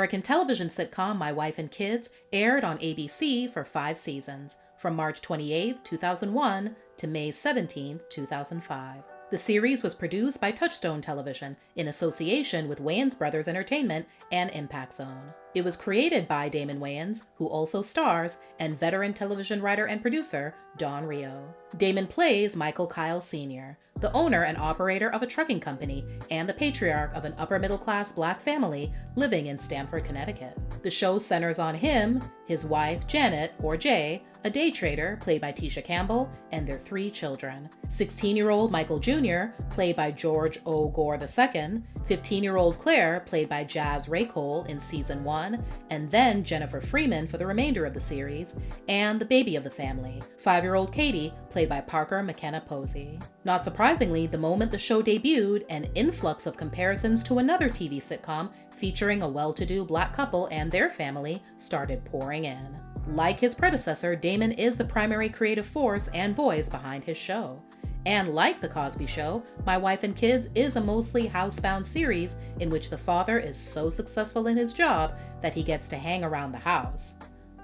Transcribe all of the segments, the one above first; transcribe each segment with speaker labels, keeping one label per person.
Speaker 1: American television sitcom My Wife and Kids aired on ABC for 5 seasons, from March 28, 2001 to May 17, 2005. The series was produced by Touchstone Television in association with Wayans Brothers Entertainment and Impact Zone. It was created by Damon Wayans, who also stars, and veteran television writer and producer Don Rio. Damon plays Michael Kyle Sr., the owner and operator of a trucking company and the patriarch of an upper-middle-class Black family living in Stamford, Connecticut. The show centers on him, his wife Janet, or Jay, a day trader played by Tisha Campbell, and their 3 children. 16-year-old Michael Jr., played by George O. Gore II, 15-year-old Claire, played by Jazz Raycole in Season 1, and then Jennifer Freeman for the remainder of the series, and the baby of the family, 5-year-old Katie, played by Parker McKenna Posey. Not surprisingly, the moment the show debuted, an influx of comparisons to another TV sitcom featuring a well-to-do Black couple and their family started pouring in. Like his predecessor, Damon is the primary creative force and voice behind his show. And like The Cosby Show, My Wife and Kids is a mostly housebound series in which the father is so successful in his job that he gets to hang around the house.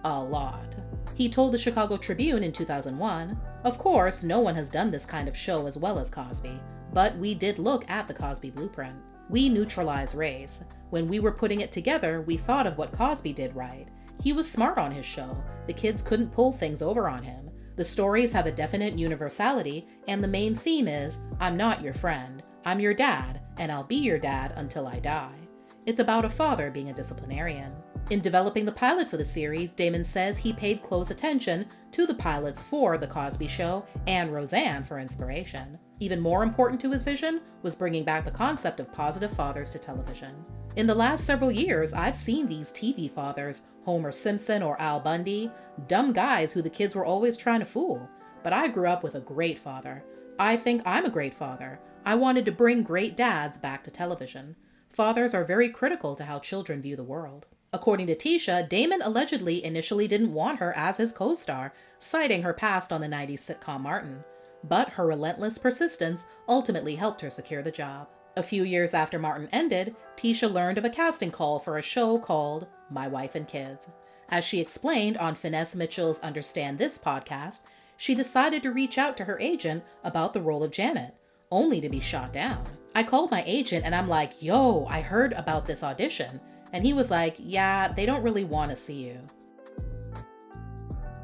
Speaker 1: A lot. He told the Chicago Tribune in 2001, "Of course, no one has done this kind of show as well as Cosby, but we did look at the Cosby blueprint. We neutralize race. When we were putting it together, we thought of what Cosby did right. He was smart on his show. The kids couldn't pull things over on him. The stories have a definite universality, and the main theme is, I'm not your friend. I'm your dad, and I'll be your dad until I die. It's about a father being a disciplinarian." In developing the pilot for the series, Damon says he paid close attention to the pilots for The Cosby Show and Roseanne for inspiration. Even more important to his vision was bringing back the concept of positive fathers to television. In the last several years, I've seen these TV fathers, Homer Simpson or Al Bundy, dumb guys who the kids were always trying to fool. But I grew up with a great father. I think I'm a great father. I wanted to bring great dads back to television. Fathers are very critical to how children view the world. According to Tisha, Damon allegedly initially didn't want her as his co-star, citing her past on the 90s sitcom Martin. But her relentless persistence ultimately helped her secure the job. A few years after Martin ended, Tisha learned of a casting call for a show called My Wife and Kids. As she explained on Finesse Mitchell's Understand This podcast, she decided to reach out to her agent about the role of Janet, only to be shot down. "I called my agent and I'm like, yo, I heard about this audition. And he was like, yeah, they don't really want to see you."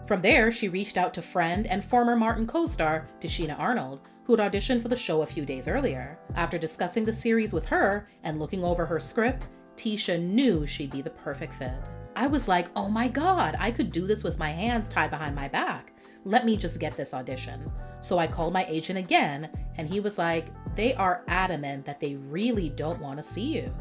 Speaker 1: From there, she reached out to friend and former Martin co-star Tashina Arnold, who had auditioned for the show a few days earlier. After discussing the series with her and looking over her script, Tisha knew she'd be the perfect fit. "I was like, oh my God, I could do this with my hands tied behind my back. Let me just get this audition." So I called my agent again, and he was like, "They are adamant that they really don't want to see you."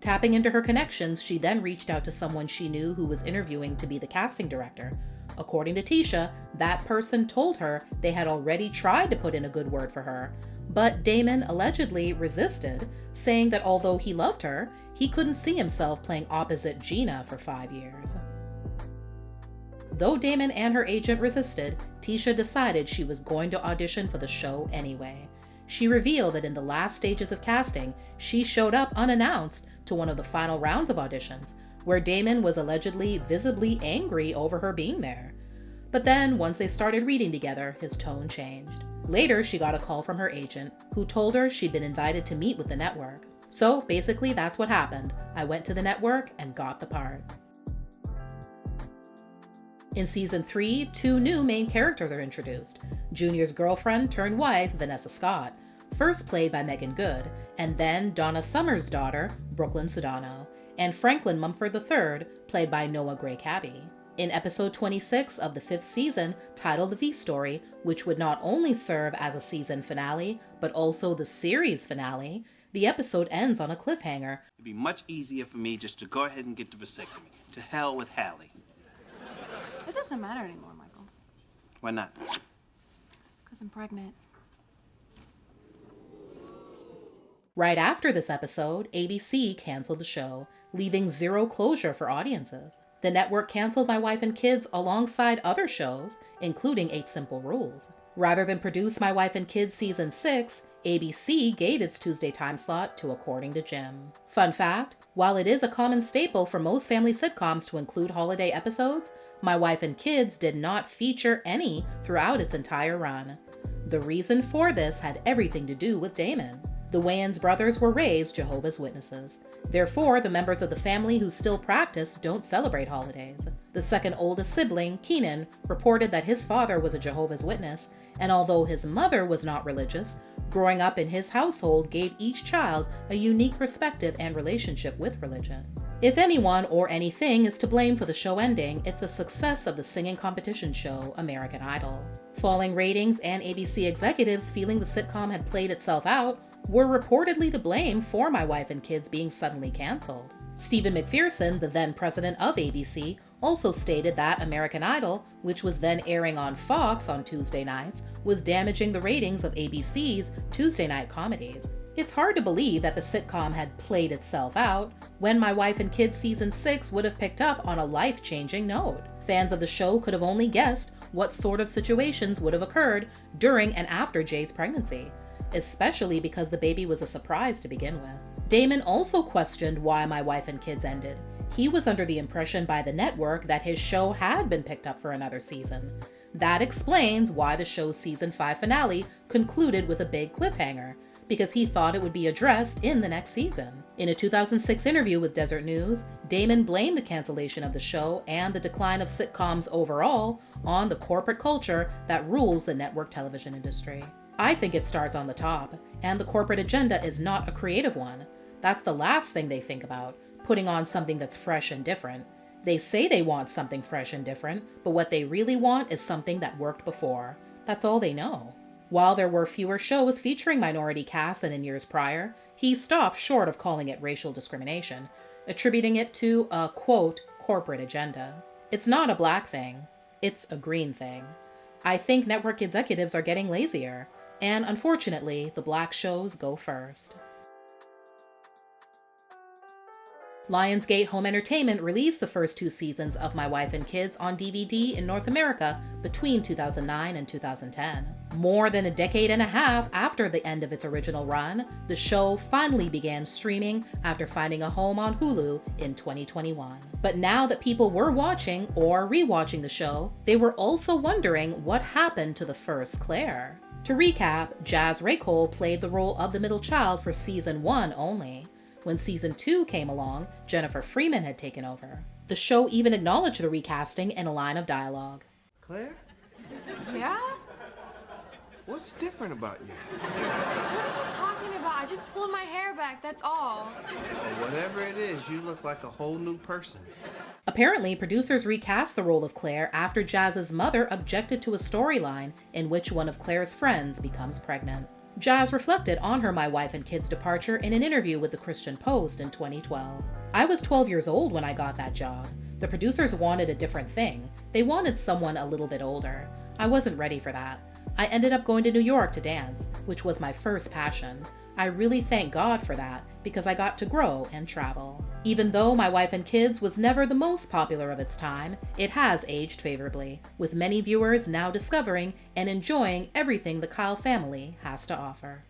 Speaker 1: Tapping into her connections, she then reached out to someone she knew who was interviewing to be the casting director. According to Tisha, that person told her they had already tried to put in a good word for her, but Damon allegedly resisted, saying that although he loved her, he couldn't see himself playing opposite Gina for 5 years. Though Damon and her agent resisted, Tisha decided she was going to audition for the show anyway. She revealed that in the last stages of casting, she showed up unannounced to one of the final rounds of auditions, where Damon was allegedly visibly angry over her being there. But then, once they started reading together, his tone changed. Later, she got a call from her agent, who told her she'd been invited to meet with the network. So basically, that's what happened. I went to the network and got the part. In season 3, 2 new main characters are introduced. Junior's girlfriend turned wife, Vanessa Scott, first played by Megan Good, and then Donna Summer's daughter, Brooklyn Sudano, and Franklin Mumford III, played by Noah Gray Cabby. In episode 26 of the 5th season, titled The V Story, which would not only serve as a season finale, but also the series finale, the episode ends on a cliffhanger.
Speaker 2: "It'd be much easier for me just to go ahead and get the vasectomy. To hell with Hallie."
Speaker 3: It doesn't matter anymore, Michael.
Speaker 2: Why not?
Speaker 3: Because I'm pregnant.
Speaker 1: Right after this episode, ABC canceled the show, leaving zero closure for audiences. The network canceled My Wife and Kids alongside other shows, including 8 Simple Rules. Rather than produce My Wife and Kids Season 6, ABC gave its Tuesday time slot to According to Jim. Fun fact, while it is a common staple for most family sitcoms to include holiday episodes, My Wife and Kids did not feature any throughout its entire run. The reason for this had everything to do with Damon. The Wayans brothers were raised Jehovah's Witnesses. Therefore, the members of the family who still practice don't celebrate holidays. The second oldest sibling, Keenan, reported that his father was a Jehovah's Witness, and although his mother was not religious, growing up in his household gave each child a unique perspective and relationship with religion. If anyone or anything is to blame for the show ending, it's the success of the singing competition show, American Idol. Falling ratings and ABC executives feeling the sitcom had played itself out were reportedly to blame for My Wife and Kids being suddenly canceled. Stephen McPherson, the then president of ABC, also stated that American Idol, which was then airing on Fox on Tuesday nights, was damaging the ratings of ABC's Tuesday night comedies. It's hard to believe that the sitcom had played itself out when My Wife and Kids season 6 would have picked up on a life-changing note. Fans of the show could have only guessed what sort of situations would have occurred during and after Jay's pregnancy, especially because the baby was a surprise to begin with. Damon also questioned why My Wife and Kids ended. He was under the impression by the network that his show had been picked up for another season. That explains why the show's season 5 finale concluded with a big cliffhanger, because he thought it would be addressed in the next season. In a 2006 interview with Desert News, Damon blamed the cancellation of the show and the decline of sitcoms overall on the corporate culture that rules the network television industry. I think it starts on the top, and the corporate agenda is not a creative one. That's the last thing they think about, putting on something that's fresh and different. They say they want something fresh and different, but what they really want is something that worked before. That's all they know. While there were fewer shows featuring minority casts than in years prior, he stopped short of calling it racial discrimination, attributing it to a, quote, corporate agenda. It's not a black thing, it's a green thing. I think network executives are getting lazier, and unfortunately, the black shows go first. Lionsgate Home Entertainment released the first 2 seasons of My Wife and Kids on DVD in North America between 2009 and 2010. More than a decade and a half after the end of its original run, the show finally began streaming after finding a home on Hulu in 2021. But now that people were watching or rewatching the show, they were also wondering what happened to the first Claire. To recap, Jazz Raycole played the role of the middle child for season 1 only. When season 2 came along, Jennifer Freeman had taken over. The show even acknowledged the recasting in a line of dialogue.
Speaker 4: Claire?
Speaker 3: Yeah?
Speaker 4: What's different about you?
Speaker 3: What are you talking about? I just pulled my hair back, that's all.
Speaker 4: Well, whatever it is, you look like a whole new person.
Speaker 1: Apparently, producers recast the role of Claire after Jazz's mother objected to a storyline in which one of Claire's friends becomes pregnant. Jazz reflected on her My Wife and Kids departure in an interview with the Christian Post in 2012. I was 12 years old when I got that job. The producers wanted a different thing. They wanted someone a little bit older. I wasn't ready for that. I ended up going to New York to dance, which was my first passion. I really thank God for that, because I got to grow and travel. Even though My Wife and Kids was never the most popular of its time, it has aged favorably, with many viewers now discovering and enjoying everything the Kyle family has to offer.